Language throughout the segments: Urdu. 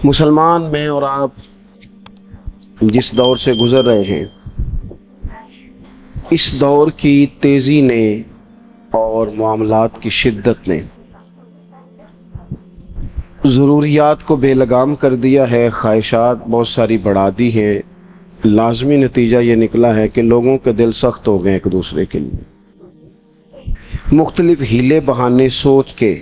مسلمان میں اور آپ جس دور سے گزر رہے ہیں، اس دور کی تیزی نے اور معاملات کی شدت نے ضروریات کو بے لگام کر دیا ہے، خواہشات بہت ساری بڑھا دی ہے۔ لازمی نتیجہ یہ نکلا ہے کہ لوگوں کے دل سخت ہو گئے ایک دوسرے کے لیے، مختلف ہیلے بہانے سوچ کے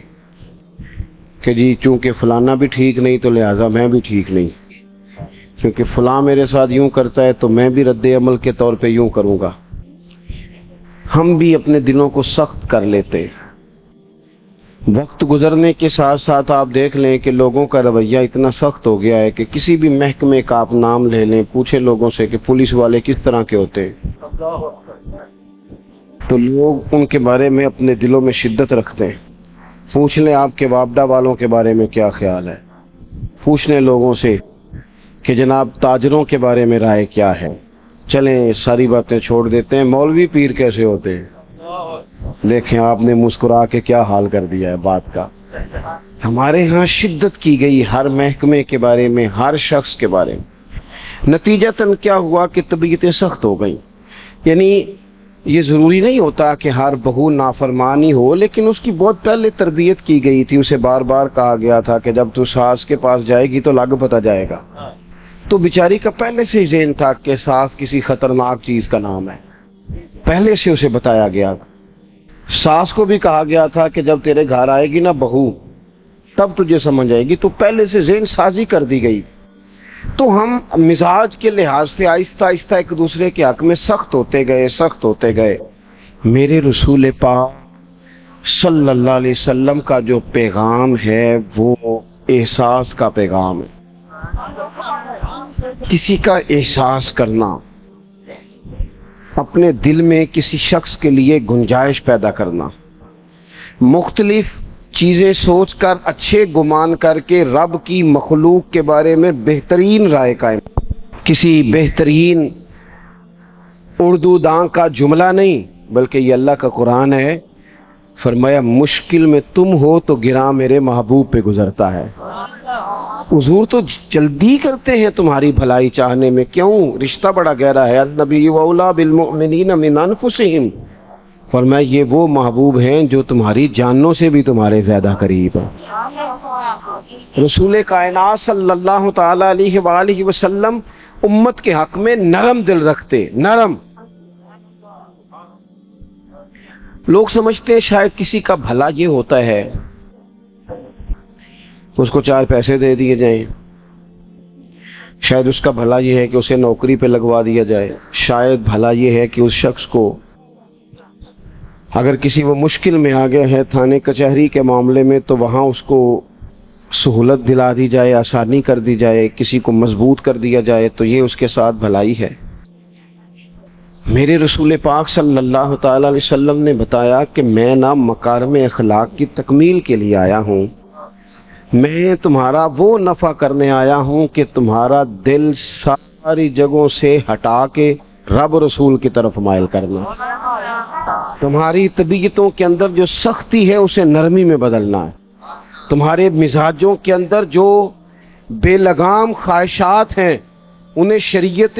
کہ جی چونکہ فلانا بھی ٹھیک نہیں تو لہٰذا میں بھی ٹھیک نہیں، کیونکہ فلاں میرے ساتھ یوں کرتا ہے تو میں بھی رد عمل کے طور پہ یوں کروں گا۔ ہم بھی اپنے دلوں کو سخت کر لیتے۔ وقت گزرنے کے ساتھ ساتھ آپ دیکھ لیں کہ لوگوں کا رویہ اتنا سخت ہو گیا ہے کہ کسی بھی محکمے کا آپ نام لے لیں، پوچھیں لوگوں سے کہ پولیس والے کس طرح کے ہوتے ہیں، تو لوگ ان کے بارے میں اپنے دلوں میں شدت رکھتے ہیں۔ پوچھ لیں آپ کے وابڈا والوں کے بارے میں کیا خیال ہے، پوچھ لیں لوگوں سے کہ جناب تاجروں کے بارے میں رائے کیا ہے۔ چلیں ساری باتیں چھوڑ دیتے ہیں، مولوی پیر کیسے ہوتے ہیں، دیکھیں آپ نے مسکرا کے کیا حال کر دیا ہے بات کا۔ ہمارے ہاں شدت کی گئی ہر محکمے کے بارے میں، ہر شخص کے بارے میں۔ نتیجتاً کیا ہوا کہ طبیعتیں سخت ہو گئیں۔ یعنی یہ ضروری نہیں ہوتا کہ ہر بہو نافرمانی ہو، لیکن اس کی بہت پہلے تربیت کی گئی تھی، اسے بار بار کہا گیا تھا کہ جب تو ساس کے پاس جائے گی تو لگ پتہ جائے گا۔ تو بیچاری کا پہلے سے ہی ذہن تھا کہ ساس کسی خطرناک چیز کا نام ہے، پہلے سے اسے بتایا گیا۔ ساس کو بھی کہا گیا تھا کہ جب تیرے گھر آئے گی نا بہو تب تجھے سمجھ آئے گی، تو پہلے سے ذہن سازی کر دی گئی۔ تو ہم مزاج کے لحاظ سے آہستہ آہستہ ایک دوسرے کے حق میں سخت ہوتے گئے۔ میرے رسول پاک صلی اللہ علیہ وسلم کا جو پیغام ہے وہ احساس کا پیغام ہے۔ کسی کا احساس کرنا، اپنے دل میں کسی شخص کے لیے گنجائش پیدا کرنا، مختلف چیزیں سوچ کر اچھے گمان کر کے رب کی مخلوق کے بارے میں بہترین رائے قائم، کسی بہترین اردو داں کا جملہ نہیں بلکہ یہ اللہ کا قرآن ہے۔ فرمایا مشکل میں تم ہو تو گراں میرے محبوب پہ گزرتا ہے۔ حضور تو جلدی کرتے ہیں تمہاری بھلائی چاہنے میں، کیوں؟ رشتہ بڑا گہرا ہے۔ النبی اولیٰ بالمؤمنین من انفسہم، فرمایا یہ وہ محبوب ہیں جو تمہاری جانوں سے بھی تمہارے زیادہ قریب ہیں۔ رسول کائنات صلی اللہ تعالی علیہ وآلہ وسلم امت کے حق میں نرم دل رکھتے، نرم۔ لوگ سمجھتے ہیں شاید کسی کا بھلا یہ ہوتا ہے اس کو 4 پیسے دے دیے جائیں، شاید اس کا بھلا یہ ہے کہ اسے نوکری پہ لگوا دیا جائے، شاید بھلا یہ ہے کہ اس شخص کو اگر کسی وہ مشکل میں آ گیا ہے تھانے کچہری کے معاملے میں تو وہاں اس کو سہولت دلا دی جائے، آسانی کر دی جائے، کسی کو مضبوط کر دیا جائے، تو یہ اس کے ساتھ بھلائی ہے۔ میرے رسول پاک صلی اللہ تعالی علیہ وسلم نے بتایا کہ میں نہ مکارم اخلاق کی تکمیل کے لیے آیا ہوں، میں تمہارا وہ نفع کرنے آیا ہوں کہ تمہارا دل ساری جگہوں سے ہٹا کے رب رسول کی طرف مائل کرنا، تمہاری طبیعتوں کے اندر جو سختی ہے اسے نرمی میں بدلنا ہے، تمہارے مزاجوں کے اندر جو بے لگام خواہشات ہیں انہیں شریعت